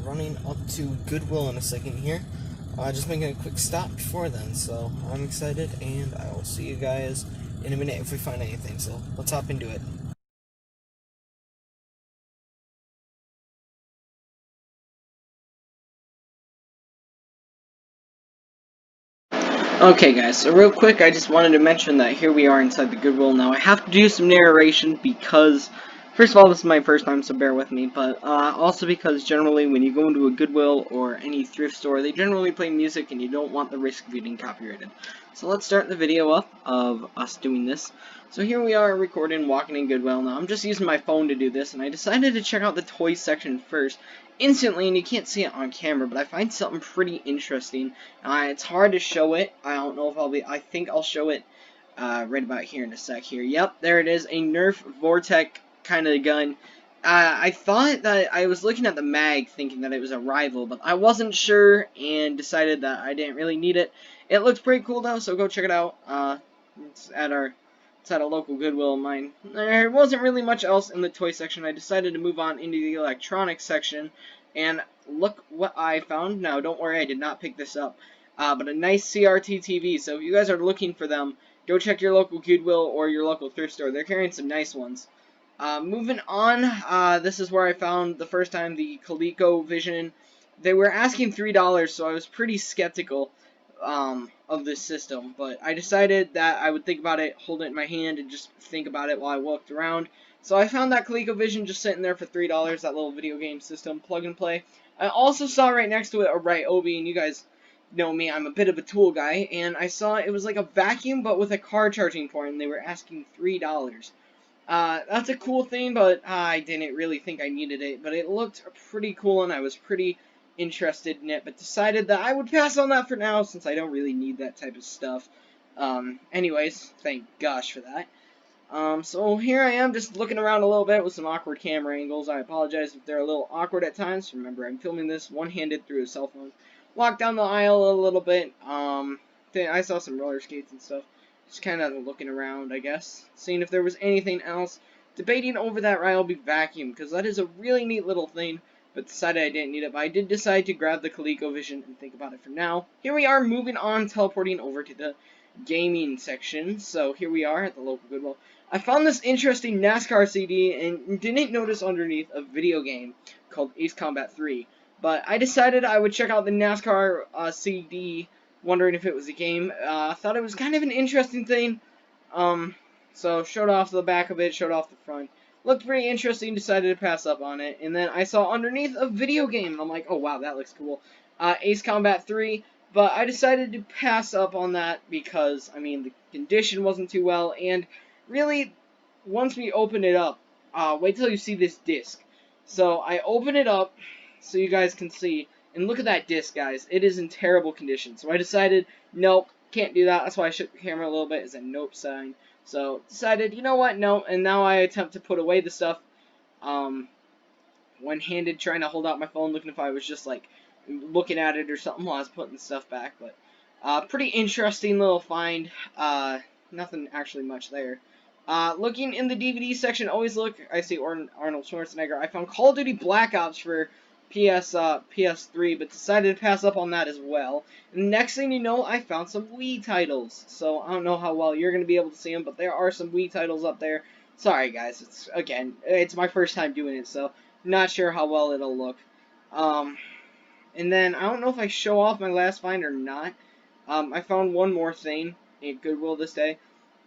running up to Goodwill in a second here. Just making a quick stop before then, so I'm excited, and I will see you guys in a minute if we find anything, so let's hop into it. Okay guys, so real quick, I just wanted to mention that here we are inside the Goodwill. Now I have to do some narration because, first of all, this is my first time, so bear with me, but also because generally when you go into a Goodwill or any thrift store, they generally play music and you don't want the risk of getting copyrighted. So let's start the video up of us doing this. So here we are recording, walking in Goodwill. Now I'm just using my phone to do this, and I decided to check out the toys section first. Instantly, and you can't see it on camera, but I find something pretty interesting. It's hard to show it. I don't know if I think I'll show it right about here in a sec here. Yep, there it is, a Nerf Vortex kind of gun. I thought that I was looking at the mag thinking that it was a rival, but I wasn't sure and decided that I didn't really need it. It looks pretty cool though, so go check it out. It's at a local Goodwill of mine. There wasn't really much else in the toy section. I decided to move on into the electronics section, and look what I found. Now, don't worry, I did not pick this up, but a nice Crt TV. So if you guys are looking for them, go check your local Goodwill or your local thrift store. They're carrying some nice ones. Moving on, this is where I found the first time the Colecovision. They were asking $3, so I was pretty skeptical of this system, but I decided that I would think about it, hold it in my hand, and just think about it while I walked around. So I found that Colecovision just sitting there for $3, that little video game system, plug and play. I also saw right next to it a Ryobi, and you guys know me, I'm a bit of a tool guy, and I saw it was like a vacuum, but with a car charging port, and they were asking $3. That's a cool thing, but I didn't really think I needed it, but it looked pretty cool, and I was pretty interested in it, but decided that I would pass on that for now since I don't really need that type of stuff. Anyways, thank gosh for that. So here I am just looking around a little bit with some awkward camera angles. I apologize if they're a little awkward at times. Remember, I'm filming this one-handed through a cell phone. Walk down the aisle a little bit. I saw some roller skates and stuff. Just kind of looking around, I guess. Seeing if there was anything else. Debating over that Ryobi vacuum, because that is a really neat little thing. But decided I didn't need it, but I did decide to grab the Colecovision and think about it for now. Here we are, moving on, teleporting over to the gaming section. So here we are at the local Goodwill. I found this interesting NASCAR CD and didn't notice underneath a video game called Ace Combat 3. But I decided I would check out the NASCAR CD, wondering if it was a game. Thought it was kind of an interesting thing. So showed off the back of it, showed off the front. Looked pretty interesting, decided to pass up on it, and then I saw underneath a video game, and I'm like, oh wow, that looks cool. Ace Combat 3, but I decided to pass up on that because, I mean, the condition wasn't too well, and really, once we open it up, wait till you see this disc. So I open it up so you guys can see, and look at that disc, guys. It is in terrible condition, so I decided, nope, can't do that. That's why I shook the camera a little bit, as a nope sign. So, decided, you know what, no, and now I attempt to put away the stuff, one-handed, trying to hold out my phone, looking if I was just, like, looking at it or something while I was putting the stuff back, but, pretty interesting little find, nothing actually much there. Looking in the DVD section, always look, I see Arnold Schwarzenegger. I found Call of Duty Black Ops for PS3, but decided to pass up on that as well. And next thing you know, I found some Wii titles. So I don't know how well you're going to be able to see them, but there are some Wii titles up there. Sorry guys, it's my first time doing it, so not sure how well it'll look. And then I don't know if I show off my last find or not. I found one more thing at Goodwill this day.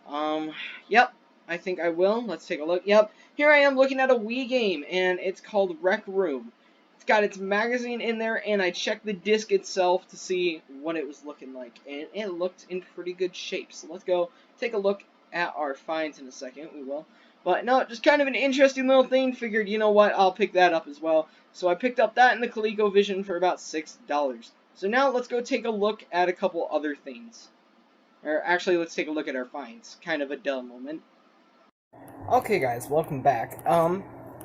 Yep, I think I will. Let's take a look. Yep, here I am looking at a Wii game, and it's called Rec Room. It's got its magazine in there, and I checked the disc itself to see what it was looking like, and it looked in pretty good shape. So let's go take a look at our finds in a second. We will. But no, just kind of an interesting little thing. Figured, you know what, I'll pick that up as well. So I picked up that in the Colecovision for about $6. So now let's go take a look at a couple other things. Or actually, let's take a look at our finds. Kind of a dull moment. Okay guys, welcome back.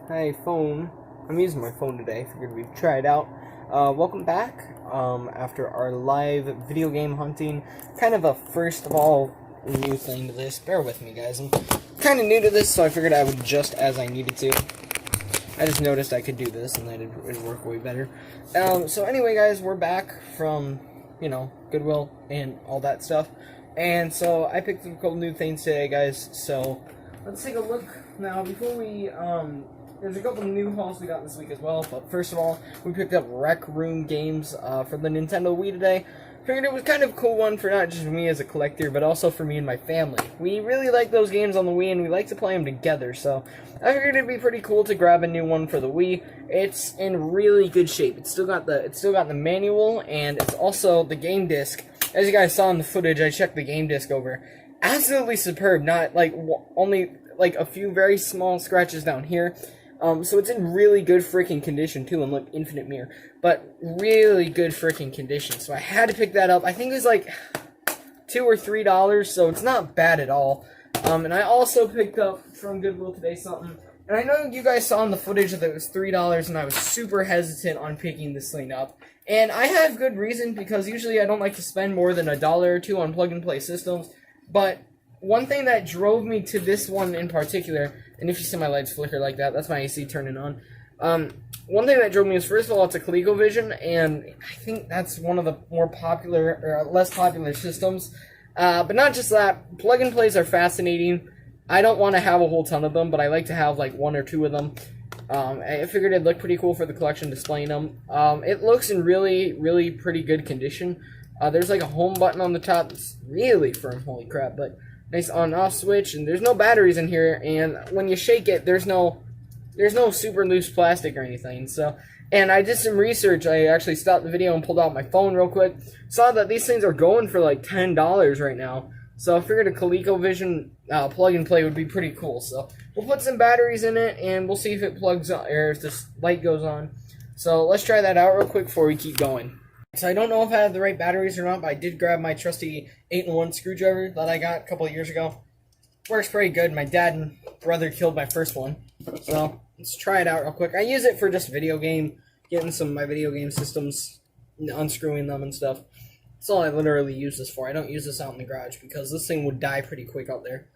Hey phone. I'm using my phone today, figured we'd try it out. Welcome back, after our live video game hunting. Kind of a first of all new thing to this. Bear with me guys, I'm kind of new to this, so I figured I would adjust as I needed to. I just noticed I could do this, and that it'd work way better. So anyway, guys, we're back from, you know, Goodwill and all that stuff. And so I picked up a couple new things today, guys. So let's take a look now. Before we, there's a couple new hauls we got this week as well. But first of all, we picked up Rec Room games for the Nintendo Wii today. Figured it was kind of a cool one for not just me as a collector, but also for me and my family. We really like those games on the Wii, and we like to play them together, so I figured it'd be pretty cool to grab a new one for the Wii. It's in really good shape. It's still got the manual, and it's also the game disc. As you guys saw in the footage, I checked the game disc over. Absolutely superb. Not like only like a few very small scratches down here. So it's in really good freaking condition too, and look, infinite mirror, but really good freaking condition. So I had to pick that up. I think it was like $2 or $3, so it's not bad at all. And I also picked up from Goodwill today something, and I know you guys saw in the footage that it was $3, and I was super hesitant on picking this thing up. And I have good reason, because usually I don't like to spend more than $1 or $2 on plug-and-play systems, but one thing that drove me to this one in particular, and if you see my lights flicker like that, that's my AC turning on. One thing that drove me is, first of all, it's a Colecovision, and I think that's one of the more popular, or less popular systems. But not just that, plug-and-plays are fascinating. I don't want to have a whole ton of them, but I like to have like 1 or 2 of them. I figured it'd look pretty cool for the collection, displaying them. It looks in really, really pretty good condition. There's like a home button on the top that's really firm, holy crap, but nice on-off switch, and there's no batteries in here, and when you shake it, there's no super loose plastic or anything. So, and I did some research. I actually stopped the video and pulled out my phone real quick. Saw that these things are going for like $10 right now. So I figured a ColecoVision plug-and-play would be pretty cool. So we'll put some batteries in it, and we'll see if it plugs on, or if this light goes on. So let's try that out real quick before we keep going. So I don't know if I have the right batteries or not, but I did grab my trusty 8-in-1 screwdriver that I got a couple of years ago. Works pretty good. My dad and brother killed my first one. So let's try it out real quick. I use it for just getting some of my video game systems, unscrewing them and stuff. That's all I literally use this for. I don't use this out in the garage because this thing would die pretty quick out there.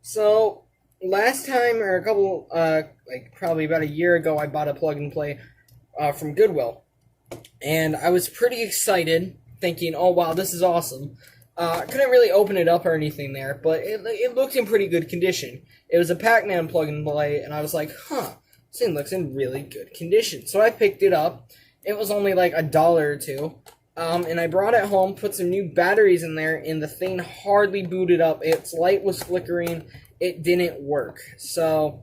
So last time, or like probably about a year ago, I bought a plug-and-play from Goodwill. And I was pretty excited, thinking, oh wow, this is awesome. I couldn't really open it up or anything there, but it looked in pretty good condition. It was a Pac-Man plug-and-play, and I was like, huh, this thing looks in really good condition. So I picked it up. It was only like $1 or $2. And I brought it home, put some new batteries in there, and the thing hardly booted up. Its light was flickering. It didn't work. So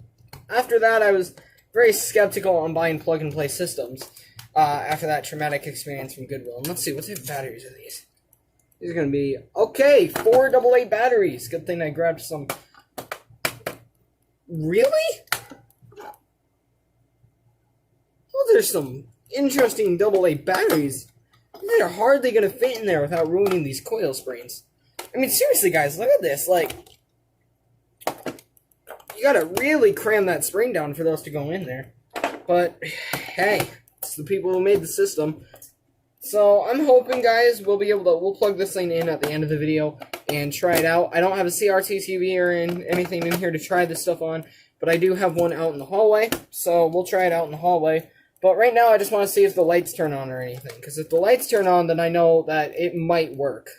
after that, I was very skeptical on buying plug-and-play systems. After that traumatic experience from Goodwill. And let's see, what type of batteries are these? These are going to be, okay, 4 AA batteries. Good thing I grabbed some. Really? Well, there's some interesting AA batteries. They're hardly going to fit in there without ruining these coil springs. I mean, seriously, guys, look at this. Like, you got to really cram that spring down for those to go in there. But, hey, it's the people who made the system. So I'm hoping, guys, we'll plug this thing in at the end of the video and try it out. I don't have a Crt Tv or anything in here to try this stuff on, but I do have one out in the hallway, so we'll try it out in the hallway. But right now, I just want to see if the lights turn on or anything, because if the lights turn on, then I know that it might work.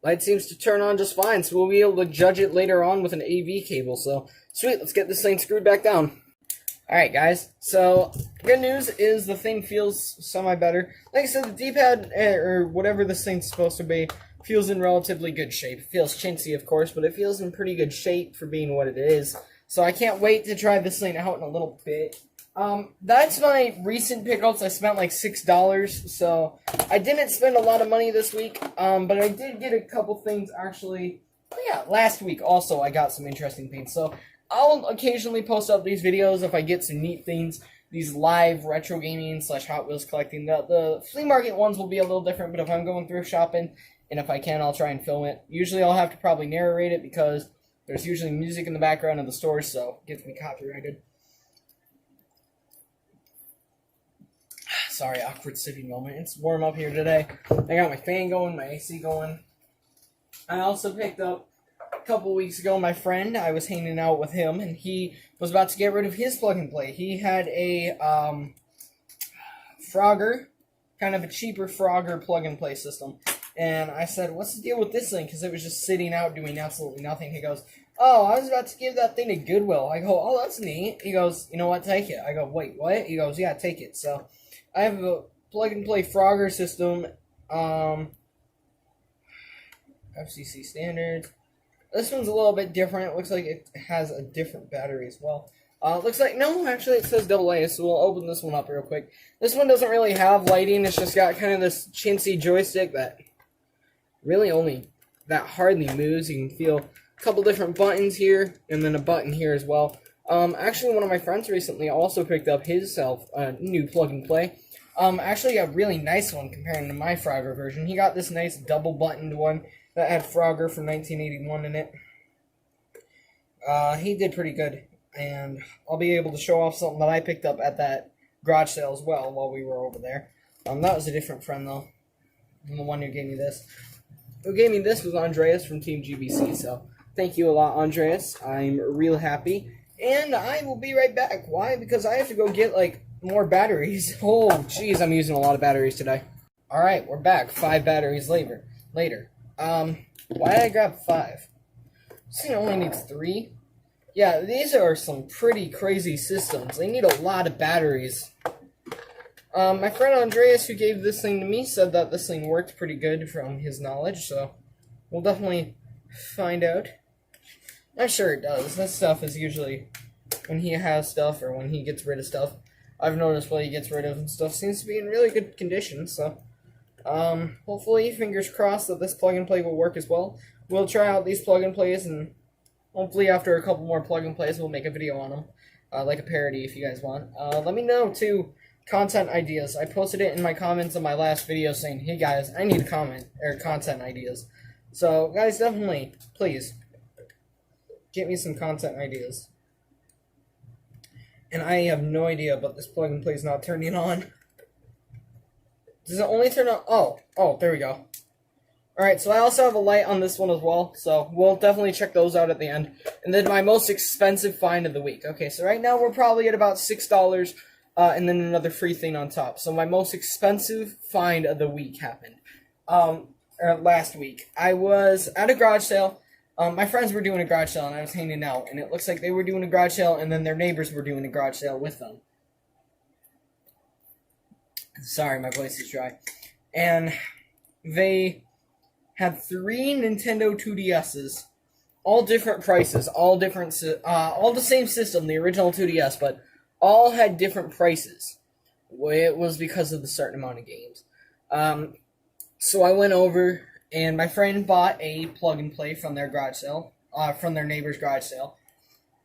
Light seems to turn on just fine, so we'll be able to judge it later on with an AV cable. So sweet, let's get this thing screwed back down. Alright guys, so good news is the thing feels semi-better. Like I said, the D-pad, or whatever this thing's supposed to be, feels in relatively good shape. It feels chintzy, of course, but it feels in pretty good shape for being what it is. So I can't wait to try this thing out in a little bit. That's my recent pickups. I spent like $6, so I didn't spend a lot of money this week, but I did get a couple things actually. Oh yeah, last week also I got some interesting things, so I'll occasionally post up these videos if I get some neat things, these live retro gaming / Hot Wheels collecting. The flea market ones will be a little different, but if I'm going thrift shopping, and if I can, I'll try and film it. Usually I'll have to probably narrate it because there's usually music in the background of the store, so it gets me copyrighted. Sorry, awkward sipping moment. It's warm up here today. I got my fan going, my AC going. I also picked up couple weeks ago, my friend, I was hanging out with him, and he was about to get rid of his plug-and-play. He had a Frogger, kind of a cheaper Frogger plug-and-play system. And I said, what's the deal with this thing? Because it was just sitting out doing absolutely nothing. He goes, oh, I was about to give that thing to Goodwill. I go, oh, that's neat. He goes, you know what, take it. I go, wait, what? He goes, yeah, take it. So I have a plug-and-play Frogger system, FCC standards. This one's a little bit different. It looks like it has a different battery as well. Looks like, no, actually it says AA, so we'll open this one up real quick. This one doesn't really have lighting. It's just got kind of this chintzy joystick that really only, that hardly moves. You can feel a couple different buttons here, and then a button here as well. Actually, one of my friends recently also picked up his new plug-and-play. Actually a really nice one comparing to my Frogger version. He got this nice double-buttoned one that had Frogger from 1981 in it. He did pretty good, and I'll be able to show off something that I picked up at that garage sale as well while we were over there. That was a different friend, though, than the one who gave me this. Who gave me this was Andreas from Team GBC, so thank you a lot, Andreas. I'm real happy, and I will be right back. Why? Because I have to go get, like, more batteries. Oh, jeez, I'm using a lot of batteries today. Alright, we're back. 5 batteries later. Why did I grab 5? This thing only needs 3. Yeah, these are some pretty crazy systems. They need a lot of batteries. My friend Andreas, who gave this thing to me, said that this thing worked pretty good from his knowledge, so we'll definitely find out. I'm sure it does. This stuff is usually, when he has stuff or when he gets rid of stuff, I've noticed what he gets rid of and stuff seems to be in really good condition, so hopefully, fingers crossed that this plug-and-play will work as well. We'll try out these plug-and-plays, and hopefully after a couple more plug-and-plays, we'll make a video on them, like a parody if you guys want. Let me know, too, content ideas. I posted it in my comments on my last video saying, hey guys, I need content ideas. So, guys, definitely, please, get me some content ideas. And I have no idea, but this plug-and-play is not turning on. Does it only turn on? Oh, there we go. Alright, so I also have a light on this one as well, so we'll definitely check those out at the end. And then my most expensive find of the week. Okay, so right now we're probably at about $6, and then another free thing on top. So my most expensive find of the week happened. Last week. I was at a garage sale. My friends were doing a garage sale, and I was hanging out, and it looks like they were doing a garage sale, and then their neighbors were doing a garage sale with them. Sorry, my voice is dry. And they had 3 Nintendo 2DSs, all different prices, all the same system, the original 2DS, but all had different prices. It was because of the certain amount of games. So I went over, and my friend bought a plug-and-play from their garage sale, from their neighbor's garage sale.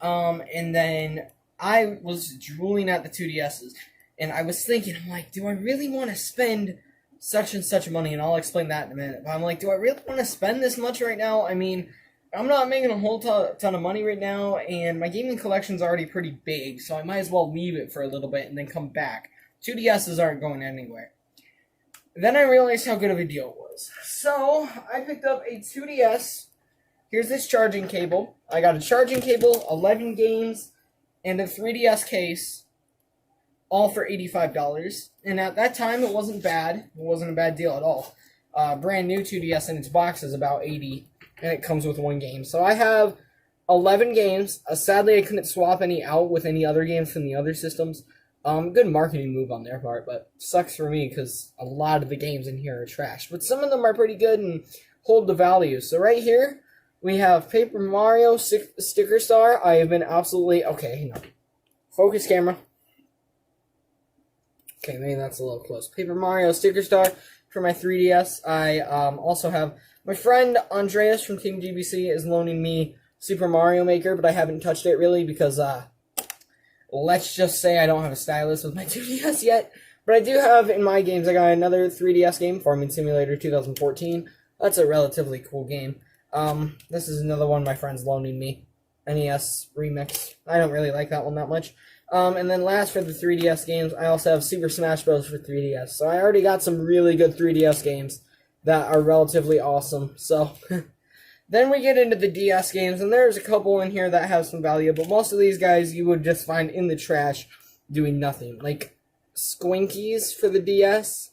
And then I was drooling at the 2DSs. And I was thinking, I'm like, do I really want to spend such and such money? And I'll explain that in a minute. But I'm like, do I really want to spend this much right now? I mean, I'm not making a whole ton of money right now, and my gaming collection's already pretty big, so I might as well leave it for a little bit and then come back. 2DSs aren't going anywhere. Then I realized how good of a deal it was. So, I picked up a 2DS. Here's this charging cable. I got a charging cable, 11 games, and a 3DS case. All for $85, and at that time it wasn't bad. It wasn't a bad deal at all. Brand new 2DS in its box is about $80, and it comes with 1 game. So I have 11 games. Sadly, I couldn't swap any out with any other games from the other systems. Good marketing move on their part, but sucks for me because a lot of the games in here are trash. But some of them are pretty good and hold the value. So right here, we have Paper Mario Sticker Star. I have been absolutely... Okay, hang on. Focus camera. Okay, maybe that's a little close. Paper Mario Sticker Star for my 3DS. I also have my friend Andreas from Team GBC is loaning me Super Mario Maker, but I haven't touched it really because, let's just say I don't have a stylus with my 2DS yet. But I do have in my games, I got another 3DS game, Farming Simulator 2014. That's a relatively cool game. This is another one my friend's loaning me. NES Remix. I don't really like that one that much. And then last for the 3DS games, I also have Super Smash Bros. For 3DS. So I already got some really good 3DS games that are relatively awesome. So Then we get into the DS games, and there's a couple in here that have some value, but most of these guys you would just find in the trash doing nothing. Like Squinkies for the DS.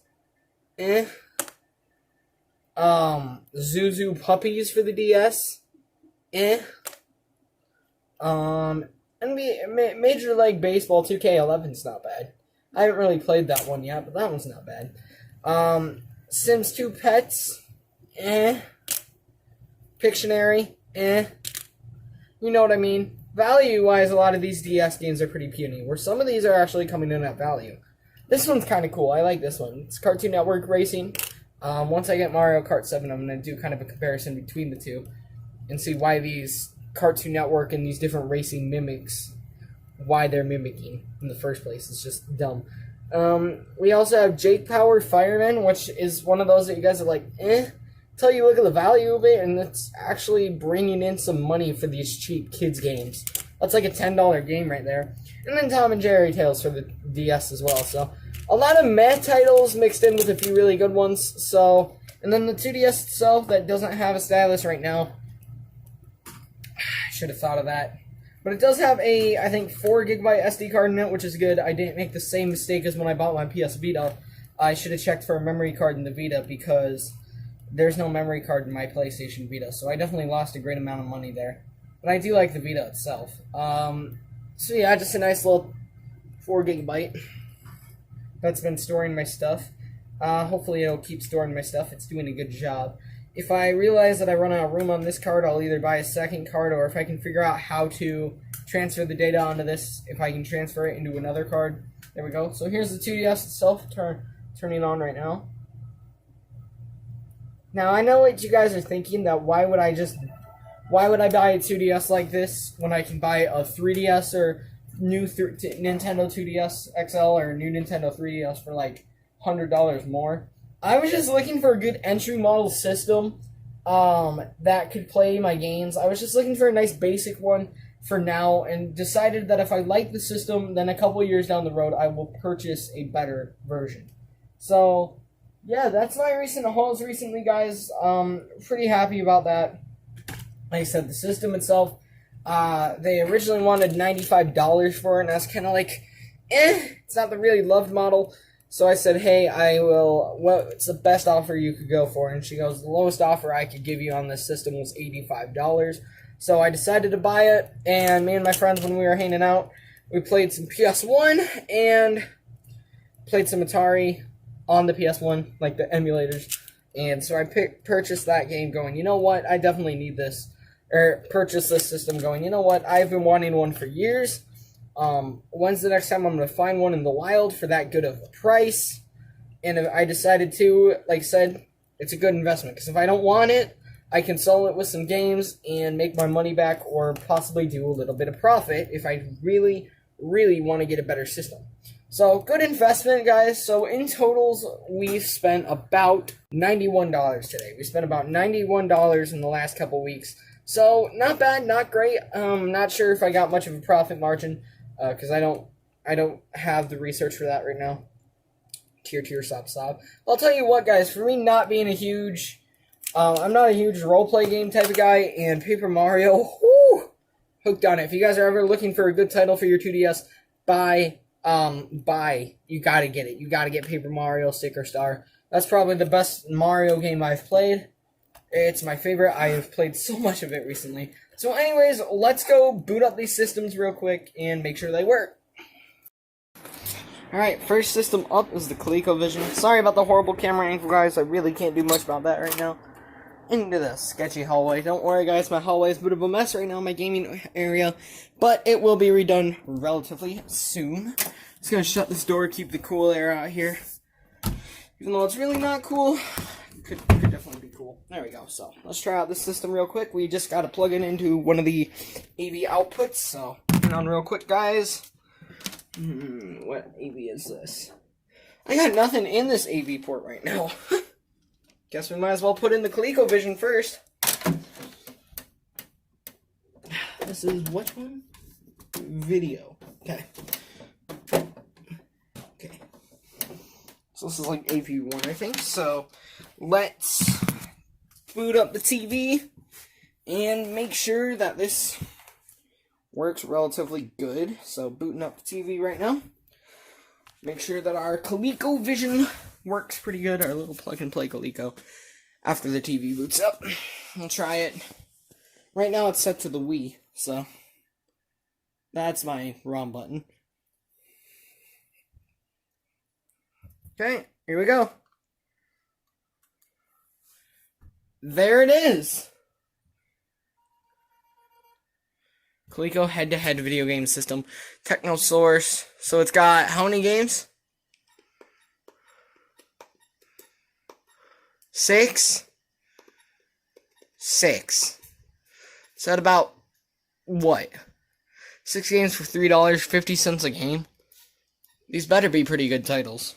Zuzu Puppies for the DS. Major League Baseball 2K11's not bad. I haven't really played that one yet, but that one's not bad. Sims 2 Pets, Pictionary, You know what I mean? Value-wise, a lot of these DS games are pretty puny, where some of these are actually coming in at value. This one's kind of cool. I like this one. It's Cartoon Network Racing. Once I get Mario Kart 7, I'm going to do kind of a comparison between the two and see why these Cartoon Network and these different racing mimics, why they're mimicking in the first place. It's just dumb. We also have Jake Power Fireman, which is one of those that you guys are like, Until you look at the value of it, and it's actually bringing in some money for these cheap kids games. That's like a $10 game right there. And then Tom and Jerry Tales for the DS as well. So a lot of meh titles mixed in with a few really good ones. So, and then the 2DS itself that doesn't have a stylus right now. I should have thought of that. But it does have a, I think, 4GB SD card in it, which is good. I didn't make the same mistake as when I bought my PS Vita. I should have checked for a memory card in the Vita because there's no memory card in my PlayStation Vita. So I definitely lost a great amount of money there. But I do like the Vita itself. So yeah, just a nice little 4GB that's been storing my stuff. Hopefully it'll keep storing my stuff. It's doing a good job. If I realize that I run out of room on this card, I'll either buy a second card, or if I can figure out how to transfer the data onto this, if I can transfer it into another card. There we go. So here's the 2DS itself, turning on right now. Now I know what you guys are thinking, that why would I buy a 2DS like this when I can buy a 3DS or new Nintendo 2DS XL or new Nintendo 3DS for like $100 more? I was just looking for a good entry model system that could play my games. I was just looking for a nice basic one for now, and decided that if I like the system, then a couple years down the road I will purchase a better version. So yeah, that's my recent hauls recently, guys. Pretty happy about that. Like I said, the system itself, they originally wanted $95 for it, and I was kind of like, it's not the really loved model. So I said, hey, what's the best offer you could go for? And she goes, the lowest offer I could give you on this system was $85. So I decided to buy it, and me and my friends, when we were hanging out, we played some PS1 and played some Atari on the PS1, like the emulators. And so I purchased that game going, you know what, I definitely need this. Or purchased this system going, you know what, I've been wanting one for years. When's the next time I'm going to find one in the wild for that good of a price? And I decided to, like I said, it's a good investment. Because if I don't want it, I can sell it with some games and make my money back, or possibly do a little bit of profit if I really, really want to get a better system. So, good investment, guys. So, in totals, we've spent about $91 today. We spent about $91 in the last couple weeks. So, not bad, not great. Not sure if I got much of a profit margin, because I don't have the research for that right now. Tier, stop. I'll tell you what, guys, for me not being a huge, I'm not a huge roleplay game type of guy, and Paper Mario, whoo, hooked on it. If you guys are ever looking for a good title for your 2DS, buy, you gotta get it. You gotta get Paper Mario Sticker Star. That's probably the best Mario game I've played. It's my favorite. I have played so much of it recently. So anyways, let's go boot up these systems real quick and make sure they work. Alright, first system up is the Colecovision. Sorry about the horrible camera angle, guys. I really can't do much about that right now. Into the sketchy hallway. Don't worry, guys. My hallway is a bit of a mess right now, my gaming area. But it will be redone relatively soon. Just gonna shut this door, keep the cool air out here. Even though it's really not cool, could definitely be cool. There we go. So let's try out this system real quick. We just gotta plug it into one of the AV outputs. So turn on real quick, guys. What AV is this? I got nothing in this AV port right now. Guess we might as well put in the ColecoVision first. This is which one? Video. Okay. So this is like AV1, I think. So let's boot up the TV and make sure that this works relatively good. So booting up the TV right now. Make sure that our Colecovision works pretty good, our little plug-and-play Coleco, after the TV boots up. We'll try it. Right now it's set to the WII, so that's my ROM button. Okay, here we go. There it is! Coleco head-to-head video game system. Techno Source. So it's got how many games? 6? 6. So at about, what? 6 games for $3, 50 cents a game? These better be pretty good titles.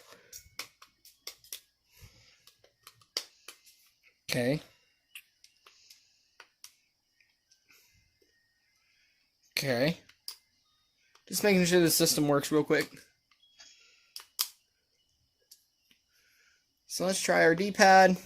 Okay. Okay. Just making sure the system works real quick. So let's try our D-pad.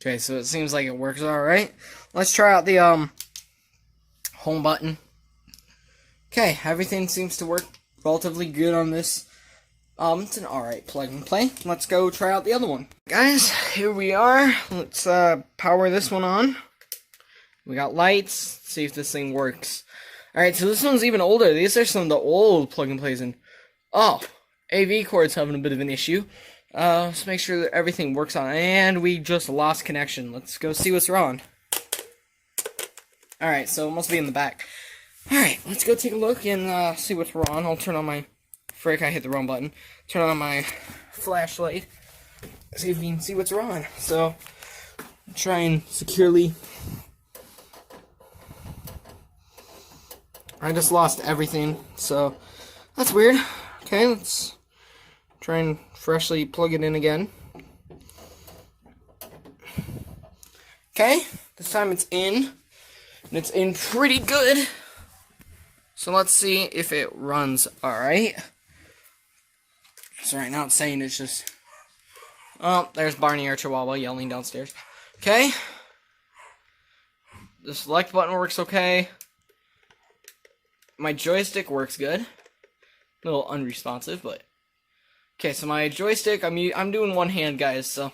Okay, so it seems like it works alright. Let's try out the home button. Okay, everything seems to work relatively good on this. It's an alright plug and play. Let's go try out the other one. Guys, here we are. Let's power this one on. We got lights. See if this thing works. Alright, so this one's even older. These are some of the old plug and plays in. Oh, AV cord's having a bit of an issue. Let's make sure that everything works on it. And we just lost connection. Let's go see what's wrong. Alright, so it must be in the back. Alright, let's go take a look and see what's wrong. I'll turn on my... Frick, I hit the wrong button. Turn on my flashlight. See if we can see what's wrong. So, try and securely... I just lost everything, so that's weird. Okay, let's try and freshly plug it in again. Okay, this time it's in. And it's in pretty good. So let's see if it runs alright. So right now it's saying it's just... Oh, there's Barney our Chihuahua yelling downstairs. Okay. The select button works okay. My joystick works good. A little unresponsive, but... Okay, so my joystick, I'm doing one hand, guys, so...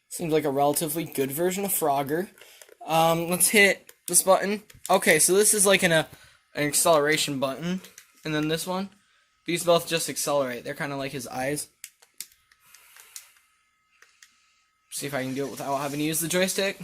Seems like a relatively good version of Frogger. Let's hit this button. Okay, so this is like an acceleration button. And then this one. These both just accelerate. They're kind of like his eyes. See if I can do it without having to use the joystick.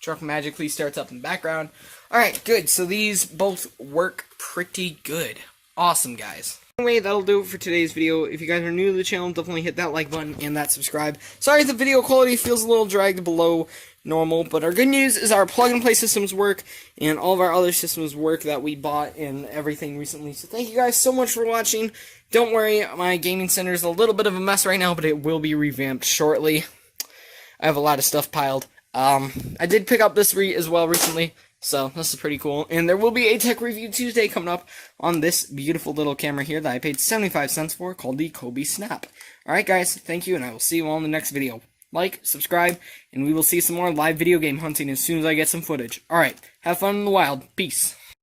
Truck magically starts up in the background. Alright, good. So these both work pretty good. Awesome, guys. Anyway, that'll do it for today's video. If you guys are new to the channel, definitely hit that like button and that subscribe. Sorry if the video quality feels a little dragged below normal, but our good news is our plug-and-play systems work, and all of our other systems work that we bought and everything recently. So thank you guys so much for watching. Don't worry, my gaming center is a little bit of a mess right now, but it will be revamped shortly. I have a lot of stuff piled. I did pick up this as well recently, so this is pretty cool. And there will be a tech review Tuesday coming up on this beautiful little camera here that I paid 75 cents for, called the Kobe Snap. Alright guys, thank you, and I will see you all in the next video. Like, subscribe, and we will see some more live video game hunting as soon as I get some footage. Alright, have fun in the wild. Peace.